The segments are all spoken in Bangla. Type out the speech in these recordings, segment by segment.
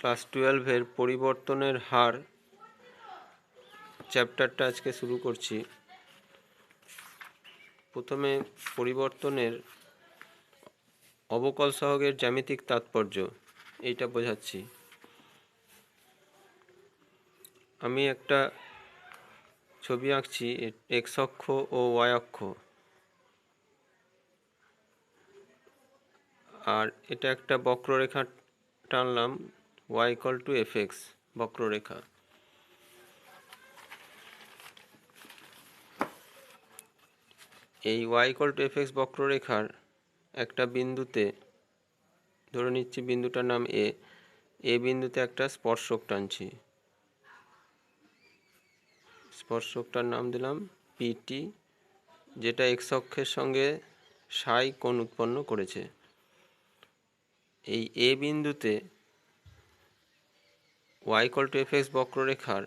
ক্লাস 12-এর পরিবর্তনের হার চ্যাপ্টারটা আজকে শুরু করছি। প্রথমে পরিবর্তনের অবকল সহগের জ্যামিতিক তাৎপর্য এইটা বোঝাচ্ছি। আমি একটা ছবি আঁকছি, এক্স অক্ষ ও ওয়াই অক্ষ, আর এটা একটা বক্ররেখা টানলাম y = fx বক্ররেখা। এই y = fx বক্ররেখার একটা বিন্দুতে, ধরে নিচ্ছি বিন্দুটার নাম এ বিন্দুতে একটা স্পর্শক টানছি, স্পর্শকটার নাম দিলাম পিটি, যেটা এক্স অক্ষের সঙ্গে সাই কোণ উৎপন্ন করেছে। এই এ বিন্দুতে y = fx বক্ররেখার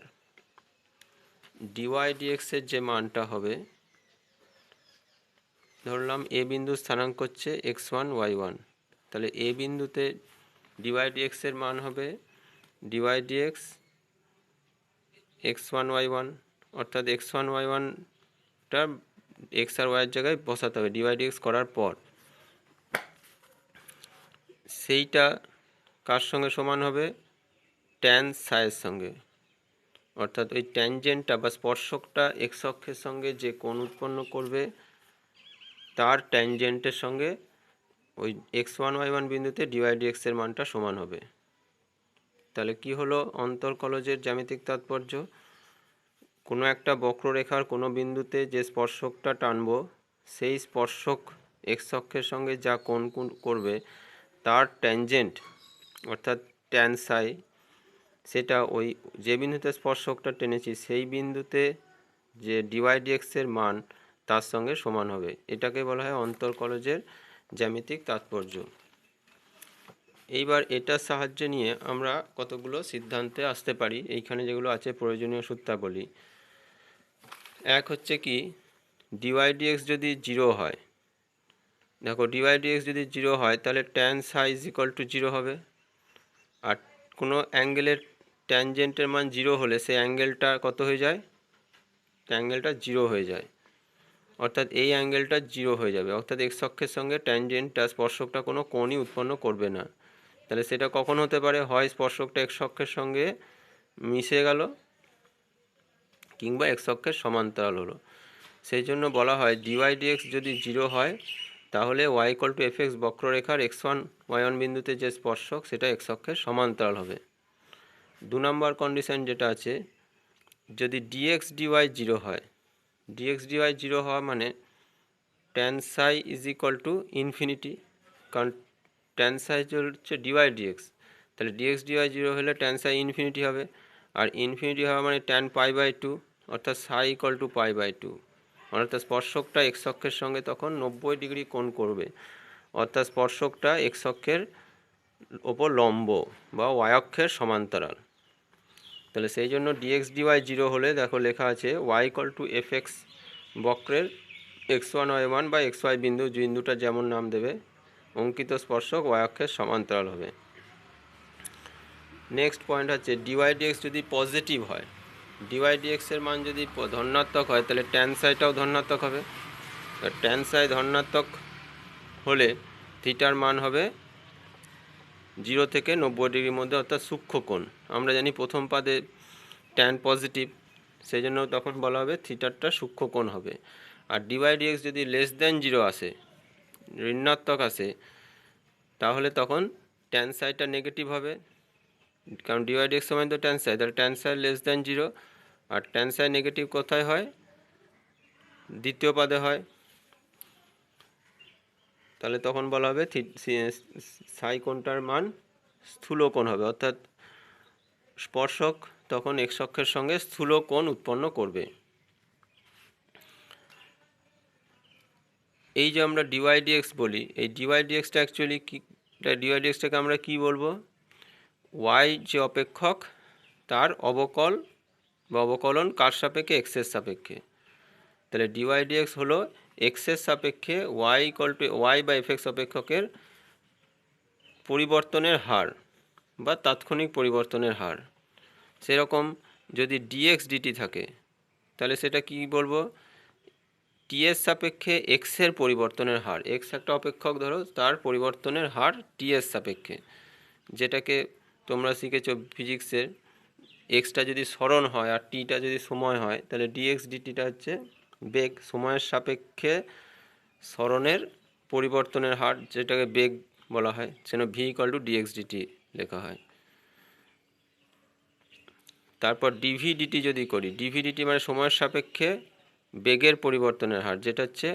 dy dx এর যে মানটা হবে, ধরলাম এ বিন্দু স্থানাঙ্ক হচ্ছে x1 y1, তাহলে এ বিন্দুতে dy dx এর মান হবে dy dx x1 y1, অর্থাৎ x1 y1টা x আর y এর জায়গায় বসাতে হবে dy dx করার পর। সেইটা কার সঙ্গে সমান হবে? ট্যান সাইয়ের সঙ্গে, অর্থাৎ ওই ট্যানজেন্টটা বা স্পর্শকটা এক্স অক্ষের সঙ্গে যে কোণ উৎপন্ন করবে তার ট্যানজেন্টের সঙ্গে ওই x1 y1 বিন্দুতে dy dx এর মানটা সমান হবে। তাহলে কি হলো অন্তর্কলজের জ্যামিতিক তাৎপর্য? কোনো একটা বক্ররেখার কোনো বিন্দুতে যে স্পর্শকটা টানব, সেই স্পর্শক এক্স অক্ষের সঙ্গে যা কোণ করবে তার ট্যানজেন্ট অর্থাৎ ট্যান সাই, সেটা ওই যে বিন্দুতে স্পর্শকটা টেনেছি সেই বিন্দুতে যে dy dx এর মান তার সঙ্গে সমান হবে। এটাকে বলা হয় অন্তর্কলজের জ্যামিতিক তাৎপর্য। এইবার এটার সাহায্য নিয়ে আমরা কতগুলো সিদ্ধান্তে আসতে পারি। এইখানে যেগুলো আছে প্রয়োজনীয় সূত্রাবলী। এক হচ্ছে কি, dy dx যদি 0 হয়, দেখো dy dx যদি 0 হয় তাহলে ট্যান সাই = 0 হবে। আর কোনো অ্যাঙ্গেলের ট্যানজেন্টের মান 0 হলে সেই অ্যাঙ্গেলটা কত হয়ে যায়? অ্যাঙ্গেলটা 0 হয়ে যায়, অর্থাৎ এই অ্যাঙ্গেলটা 0 হয়ে যাবে, অর্থাৎ এক্স অক্ষের সঙ্গে ট্যানজেন্টটা স্পর্শকটা কোনো কোণই উৎপন্ন করবে না। তাহলে সেটা কখন হতে পারে? হয় স্পর্শকটা এক্স অক্ষের সঙ্গে মিশে গেল, কিংবা এক্স অক্ষের সমান্তরাল হলো। সেই জন্য বলা হয় dy dx যদি 0 হয় তাহলে y = fx বক্ররেখার x1 y1 বিন্দুতে যে স্পর্শক সেটা এক্স অক্ষের সমান্তরাল হবে। 2 নম্বর কন্ডিশন যেটা আছে, যদি dx dy 0 হয়, dx dy 0 হওয়া মানে ট্যান সাই =∞, কারণ ট্যান সাই হচ্ছে dy dx, তাহলে dx dy 0 হলে ট্যান সাই ইনফিনিটি হবে, আর ইনফিনিটি হওয়া মানে ট্যান π/2, অর্থাৎ সাই = π/2, অর্থাৎ স্পর্শকটা এক্স অক্ষের সঙ্গে তখন 90 ডিগ্রি কোণ করবে, অর্থাৎ স্পর্শকটা এক্স অক্ষের ওপর লম্ব বা y অক্ষের সমান্তরাল। তাহলে সেই জন্য dx dy 0 হলে দেখো লেখা আছে y = fx বক্রের x1 y1 বা xy বিন্দুটা যেমন নাম দেবে, অঙ্কিত স্পর্শক y অক্ষের সমান্তরাল হবে। নেক্সট পয়েন্ট হচ্ছে dy dx যদি পজিটিভ হয়, dy dx এর মান যদি ধনাত্মক হয় তাহলে ট্যান সাইটাও ধনাত্মক হবে। ট্যান সাই ধনাত্মক হলে থিটার মান হবে 0 থেকে 90 ডিগ্রির মধ্যে, অর্থাৎ সূক্ষ্ম কোণ। আমরা জানি প্রথম পাদে ট্যান পজিটিভ, সেই জন্য তখন বলা হবে থিটারটা সূক্ষ্ম কোণ হবে। আর dy dx যদি <0 আসে, ঋণাত্মক আসে, তাহলে তখন ট্যান সাইটা নেগেটিভ হবে, কারণ dy dx সমান তো ট্যান সাই, তাহলে ট্যান সাই <0, আর ট্যান সাই নেগেটিভ কোথায় হয়? দ্বিতীয় পাদে হয়। তাহলে তখন বলা হবে সাই কোণটার মান স্থূল কোণ হবে, অর্থাৎ স্পর্শক তখন এক্স অক্ষের সঙ্গে স্থূল কোণ উৎপন্ন করবে। এই যে আমরা dy dx বলি, এই dy dxটা অ্যাকচুয়ালি কি, dy dxটাকে আমরা কি বলবো? y যে অপেক্ষক তার অবকল বা অবকলন কার সাপেক্ষে? x এর সাপেক্ষে। তাহলে dy dx হলো x এর সাপেক্ষে y = y বা fx অপেক্ষকের পরিবর্তনের হার। বা তাৎক্ষণিক পরিবর্তনের হার। সেরকম যদি ডিএক্স ডিটি থাকে তাহলে সেটা কি বলবো, টি এর সাপেক্ষে এক্সের পরিবর্তনের হার। এক্স একটা অপেক্ষক ধরো, তার পরিবর্তনের হার টি এর সাপেক্ষে, যেটাকে তোমরা শিখেছো ফিজিক্সের। এক্সটা যদি সরণ হয় আর টিটা যদি সময় হয় তাহলে ডিএক্স ডিটিটা হচ্ছে বেগ, সময়ের সাপেক্ষে সরণের পরিবর্তনের হার, যেটাকে বেগ বলা হয়, সেজন্য v equal to dx dt লেখা হয়। তারপর ডিভি ডিটি যদি করি, ডিভি ডিটি মানে সময়ের সাপেক্ষে বেগের পরিবর্তনের হার, যেটা হচ্ছে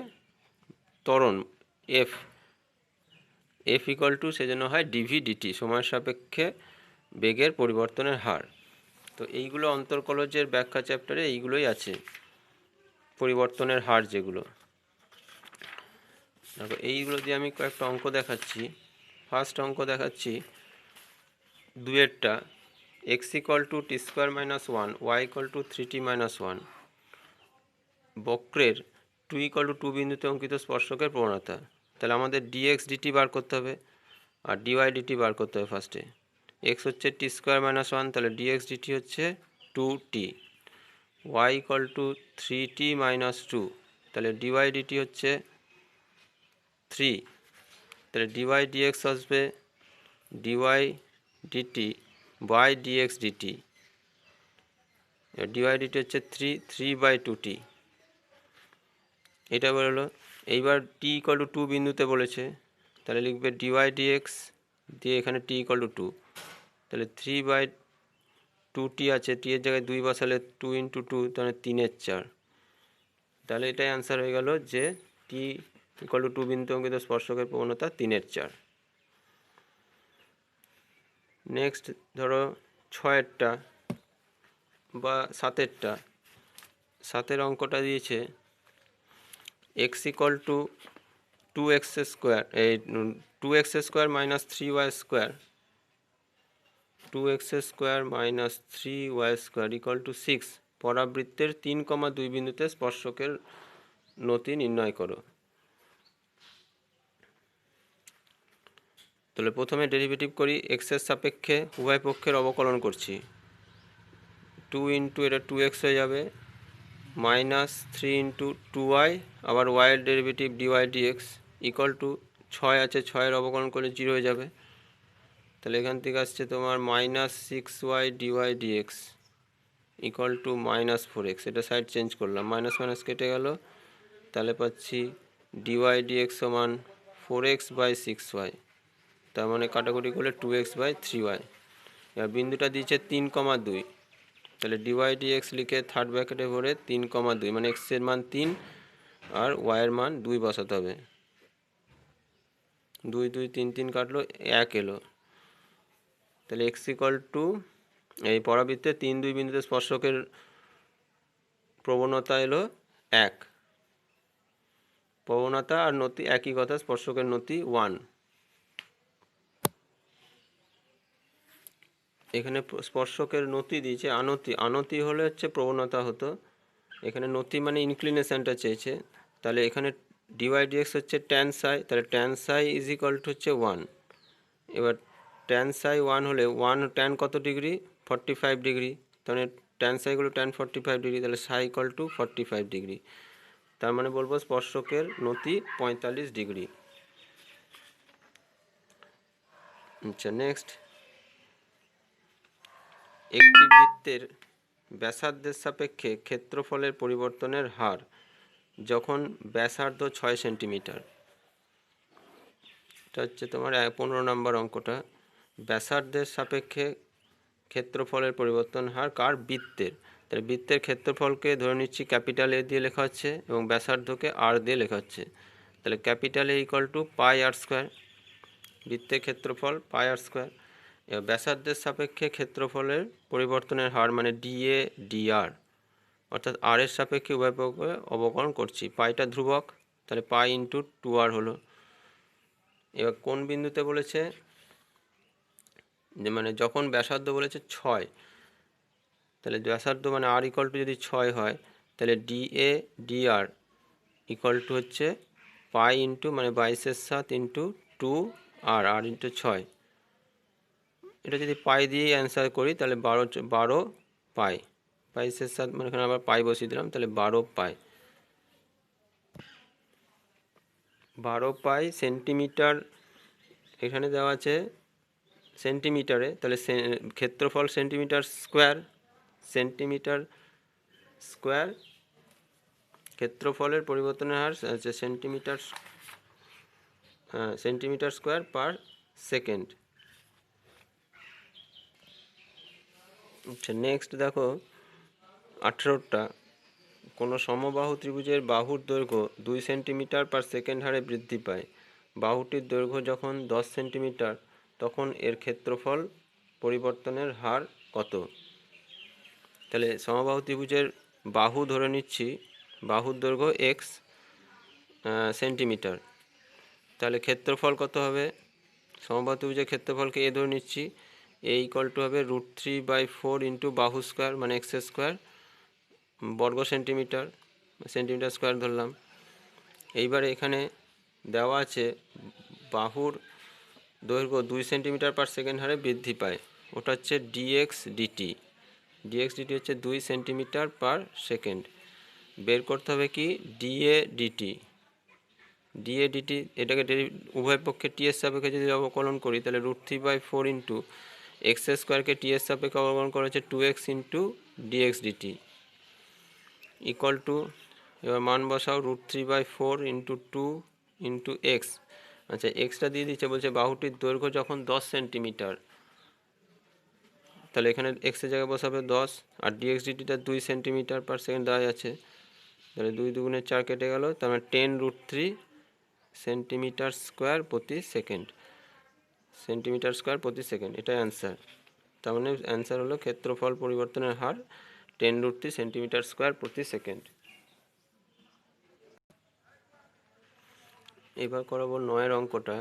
ত্বরণ এফ, এফ ইকুয়াল টু সেজন্য হয় ডিভি ডিটি, সময়ের সাপেক্ষে বেগের পরিবর্তনের হার। তো এইগুলো অন্তর্কলজের ব্যাখ্যা চ্যাপ্টারে এইগুলোই আছে, পরিবর্তনের হার যেগুলো। দেখো এইগুলো দিয়ে আমি কয়েকটা অঙ্ক দেখাচ্ছি। ফার্স্ট অঙ্ক দেখাচ্ছি দুয়েরটা, x equal to t square minus one, y equal to three t minus one. বক্রের টু ইকুয়াল টু টু বিন্দুতে অঙ্কিত স্পর্শকের প্রবণতা। তাহলে আমাদের ডিএক্স ডিটি বার করতে হবে আর ডিওয়াই ডিটি বার করতে হবে। ফার্স্টে এক্স হচ্ছে টি স্কোয়ার মাইনাস ওয়ান, তাহলে ডিএক্স ডিটি হচ্ছে two t. Y equal to three t minus two, তাহলে ডিওয়াই ডিটি হচ্ছে থ্রি, তাহলে ডিওয়াই ডিএক্স আসবে dy dt by dx dt. Dy dt হচ্ছে three, three by two t, এটা বললো। এইবার টি ইকুয়াল টু টু বিন্দুতে বলেছে, তাহলে লিখবে ডিওয়াই ডিএক্স দিয়ে এখানে টি ইকুয়াল টু টু, তাহলে থ্রি বাই টু টি আছে, টি এর জায়গায় দুই বসালে টু ইন্টু টু, তাহলে তিনের চার। তাহলে এটাই অ্যান্সার হয়ে গেল যে টি ইকুয়াল টু টু বিন্দু অঙ্কিত স্পর্শকের প্রবণতা তিনের চার। নেক্সট ধরো ছয়েরটা বা সাতেরটা, সাতের অঙ্কটা দিয়েছে x equal to two x square, এই two x square minus three y square, two x square minus three y square equal to six. পরাবৃত্তের 3,2 বিন্দুতে স্পর্শকের নতি নির্ণয় করো। তাহলে প্রথমে ডেরিভেটিভ করি, এক্সের সাপেক্ষে উভয় পক্ষের অবকলন করছি। টু ইন্টু এটা টু এক্স হয়ে যাবে, minus three into two y, আবার ওয়াইয়ের derivative dy dx equal to ছয় আছে, ছয়ের অবকলন করলে জিরো হয়ে যাবে। তাহলে এখান থেকে আসছে তোমার minus six y dy dx equal to minus four x. এটা সাইড চেঞ্জ করলাম, মাইনাস মাইনাস কেটে গেল, তাহলে পাচ্ছি ডিওয়াই ডিএক্স সমান four x by six y, তার মানে কাটাকুটি করলে two x by three y. এবার বিন্দুটা দিয়েছে 3,2, তাহলে ডিওয়াই ডিএক্স লিখে থার্ড ব্র্যাকেটে ভরে 3,2, মানে এক্সের মান 3 আর ওয়াইয়ের মান 2 বসাতে হবে। 2 2 3 3 কাটলো, 1 এলো। তাহলে এক্স ইকুয়াল টু এই পরাবৃত্তে 3 2 বিন্দুতে স্পর্শকের প্রবণতা এলো 1, প্রবণতা আর নতি একই কথা, স্পর্শকের নতি 1। এখানে স্পর্শকের নতি দিয়েছে, আনতি, আনতি হলে হচ্ছে প্রবণতা হতো, এখানে নতি মানে ইনক্লিনেশনটা চেয়েছে। তাহলে এখানে ডিওয়াই ডিএক্স হচ্ছে ট্যান সাই, তাহলে tan Sai is equal to হচ্ছে 1। এবার ট্যান সাই 1 হলে 1 ট্যান কত ডিগ্রি, 45 ডিগ্রি, তাহলে ট্যান সাইগুলো ট্যান 45 ডিগ্রি, তাহলে সাই ইকুয়াল টু 45 ডিগ্রি। তার মানে বলবো স্পর্শকের নতি 45 ডিগ্রি। আচ্ছা নেক্সট, একটি বৃত্তের ব্যাসার্ধের সাপেক্ষে ক্ষেত্রফলের পরিবর্তনের হার যখন ব্যাসার্ধ 6 সেন্টিমিটার। এটা হচ্ছে তোমার 15 নম্বর অঙ্কটা। ব্যাসার্ধের সাপেক্ষে ক্ষেত্রফলের পরিবর্তন হার কার, বৃত্তের। তাহলে বৃত্তের ক্ষেত্রফলকে ধরে নিচ্ছি ক্যাপিটাল এ দিয়ে লেখা হচ্ছে এবং ব্যাসার্ধকে আর দিয়ে লেখা হচ্ছে। তাহলে capital A equal to pi r square, বৃত্তের ক্ষেত্রফল পাই আর স্কোয়ার। এবার ব্যাসার্ধের সাপেক্ষে ক্ষেত্রফলের পরিবর্তনের হার মানে ডিএ ডিআর, অর্থাৎ আর এর সাপেক্ষে উভয় পক্ষে অবকলন করছি। পাইটা ধ্রুবক, তাহলে পাই ইন্টু টু আর হলো। এবার কোন বিন্দুতে বলেছে, যে মানে যখন ব্যাসার্ধ বলেছে 6, তাহলে ব্যাসার্ধ মানে আর ইকুয়াল টু যদি 6 হয়, তাহলে ডিএ ডিআর ইকুয়াল টু হচ্ছে পাই ইন্টু মানে 22/7 ইন্টু টু আর, আর ইন্টু 6, এটা যদি পাই দিয়ে অ্যান্সার করি তাহলে 12 পাই, পাইসের সাথে মানে এখানে আবার পাই বসিয়ে দিলাম, তাহলে 12 পাই। 12 পাই সেন্টিমিটার এখানে দেওয়া আছে সেন্টিমিটারে, তাহলে ক্ষেত্রফল সেন্টিমিটার স্কোয়ার, সেন্টিমিটার স্কোয়ার ক্ষেত্রফলের পরিবর্তনের হার আছে সেন্টিমিটার স্কোয়ার পার সেকেন্ড। আচ্ছা, নেক্সট দেখো 18টা, কোনো সমবাহু ত্রিভুজের বাহুর দৈর্ঘ্য 2 সেন্টিমিটার পার সেকেন্ড হারে বৃদ্ধি পায়। বাহুটির দৈর্ঘ্য যখন 10 সেন্টিমিটার তখন এর ক্ষেত্রফল পরিবর্তনের হার কত? তাহলে সমবাহু ত্রিভুজের বাহু ধরে নিচ্ছি, বাহুর দৈর্ঘ্য এক্স সেন্টিমিটার, তাহলে ক্ষেত্রফল কত হবে? সমবাহু ত্রিভুজের ক্ষেত্রফলকে এ ধরে নিচ্ছি, এ ইকুয়াল টু হবে √3/4 ইন্টু বাহু স্কোয়ার মানে এক্স স্কোয়ার বর্গ সেন্টিমিটার, সেন্টিমিটার স্কোয়ার ধরলাম। এইবারে এখানে দেওয়া আছে বাহুর দৈর্ঘ্য 2 সেন্টিমিটার পার সেকেন্ড হারে বৃদ্ধি পায়, ওটা হচ্ছে ডিএক্স ডিটি। ডিএক্স ডিটি হচ্ছে 2 সেন্টিমিটার পার সেকেন্ড। বের করতে হবে কি ডিএ ডিটি, ডিএ ডিটি এটাকে উভয় পক্ষে টি এর সাপেক্ষে যদি অবকলন করি তাহলে √3/4 ইন্টু এক্স স্কোয়ারকে টি এর সাপেক্ষে অবকলন করা হচ্ছে 2x into dx dt equal to, এবার মান বসাও √3/4 ইন্টু 2 ইন্টু এক্স। আচ্ছা, এক্সটা দিয়ে দিচ্ছে, বলছে বাহুটির দৈর্ঘ্য যখন 10 সেন্টিমিটার, তাহলে এখানে এক্সের জায়গায় বসাবে 10, আর ডিএক্স ডিটিটা 2 সেন্টিমিটার পার সেকেন্ড দেওয়া আছে, তাহলে 2 দুগুণে 4 কেটে গেল, তার মানে 10√3 সেন্টিমিটার স্কোয়ার প্রতি সেকেন্ড, সেন্টিমিটার স্কোয়ার প্রতি সেকেন্ড, এটা অ্যান্সার। তার মানে অ্যান্সার হলো ক্ষেত্রফল পরিবর্তনের হার 10√3 সেন্টিমিটার স্কোয়ার প্রতি সেকেন্ড। এবার করাবো 9 অঙ্কটা।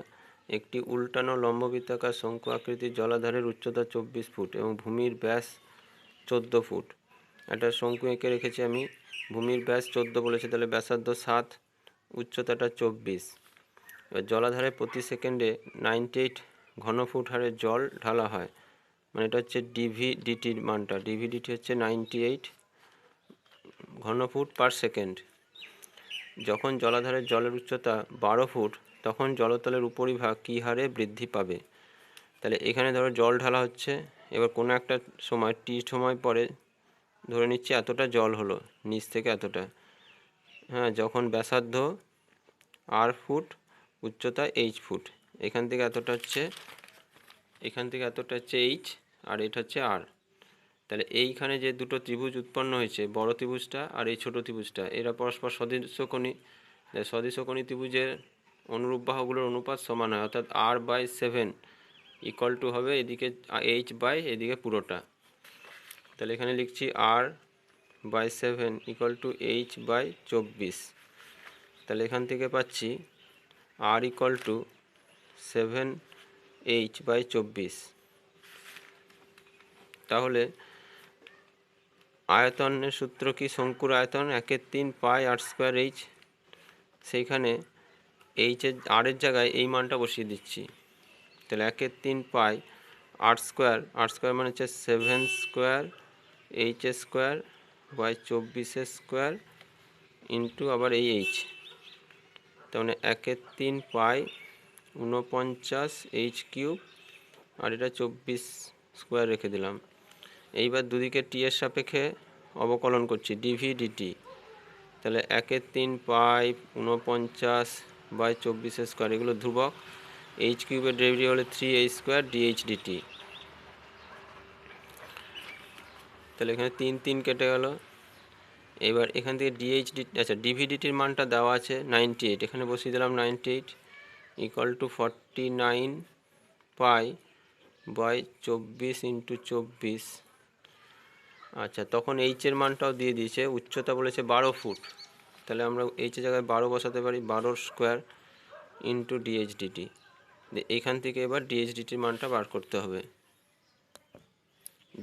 একটি উল্টানো লম্ববৃত্তাকার শঙ্কু আকৃতির জলাধারের উচ্চতা 24 ফুট এবং ভূমির ব্যাস 14 ফুট। একটা শঙ্কু এঁকে রেখেছি আমি, ভূমির ব্যাস 14 বলেছে, তাহলে ব্যাসার্ধ 7, উচ্চতাটা 24। এবার জলাধারে প্রতি সেকেন্ডে 98 ঘনফুট হারে জল ঢালা হয়, মানে এটা হচ্ছে ডিভিডিটির মানটা, ডিভিডিটি হচ্ছে 98 ঘনফুট পার সেকেন্ড। যখন জলাধারের জলের উচ্চতা 12 ফুট তখন জলতলের উপরিভাগ কী হারে বৃদ্ধি পাবে? তাহলে এখানে ধরো জল ঢালা হচ্ছে, এবার কোনো একটা সময় টি সময় পরে ধরে নিচ্ছি এতটা জল হলো নিচ থেকে এতটা, হ্যাঁ, যখন ব্যাসার্ধ আর ফুট উচ্চতা এইচ ফুট, এখান থেকে এতটা হচ্ছে এইচ আর এটা হচ্ছে আর। তাহলে এইখানে যে দুটো ত্রিভুজ উৎপন্ন হয়েছে, বড় ত্রিভুজটা আর এই ছোট ত্রিভুজটা, এরা পরস্পর সদৃশ্যকোণী। সদৃশ্যকোণী ত্রিভুজের অনুরূপ বাহুগুলোর অনুপাত সমান হয়, অর্থাৎ r/7 ইকুয়াল টু হবে এদিকে h/ এদিকে পুরোটা। তাহলে এখানে লিখছি r/7 ইকুয়াল টু h/24। তাহলে এখান থেকে পাচ্ছি r ইকুয়াল টু 7h/24। তাহলে আয়তনের সূত্র কি? শঙ্কুর আয়তন 1/3 পাই r²h, সেইখানে আর এর জায়গায় এই মানটা বসিয়ে দিচ্ছি, তাহলে 1/3 পাই r² মানে হচ্ছে 7² h²/24 ইন্টু আবার এই h, তার মানে 1/3 পাই 49 h³ আর এটা 24 স্কোয়ার রেখে দিলাম। এইবার দুদিকে টি এর সাপেক্ষে অবকলন করছি ডিভিডিটি, তাহলে 1/3 পাই 49/24 এগুলো ধ্রুবক, h³ ডেরিভেটিভ হলে 3h² dh/dt, তাহলে এখানে 3 কেটে গেল। এবার এখান থেকে dh/dt, আচ্ছা ডিভিডিটির মানটা দেওয়া আছে 98, এখানে বসিয়ে দিলাম 98 ইকুয়াল টু 49 পাই/24 ইন্টু 24। আচ্ছা, তখন এইচের মানটাও দিয়ে দিয়েছে, উচ্চতা বলেছে 12 ফুট, তাহলে আমরা এইচের জায়গায় 12 বসাতে পারি, 12² ইন্টু dh/dt। এইখান থেকে এবার dh/dtর মানটা বার করতে হবে।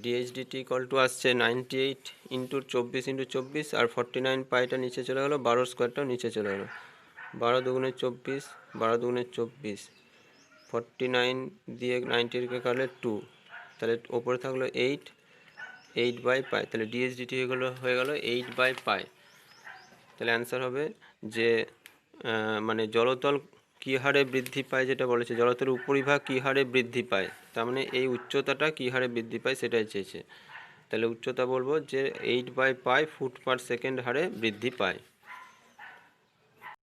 dh/dt ইকুয়াল টু আসছে 98 ইন্টু 24 ইন্টু 24, আর 49 পাইটা নিচে চলে গেলো, 12² নিচে চলে গেলো, 12 দুগুণে 24, 12 দুগুণে 24, 49 দিয়ে 98কে কাটলে 2, তাহলে ওপরে থাকলো 8/π, তাহলে ডিএসডিটি হয়ে গেল 8/π। তাহলে অ্যান্সার হবে যে মানে জলতল কী হারে বৃদ্ধি পায়, যেটা বলেছে জলতলের উপরিভাগ কী হারে বৃদ্ধি পায়, তার মানে এই উচ্চতাটা কী হারে বৃদ্ধি পায় সেটাই চেয়েছে। তাহলে উচ্চতা বলবো যে 8/π ফুট পার সেকেন্ড হারে বৃদ্ধি পায়।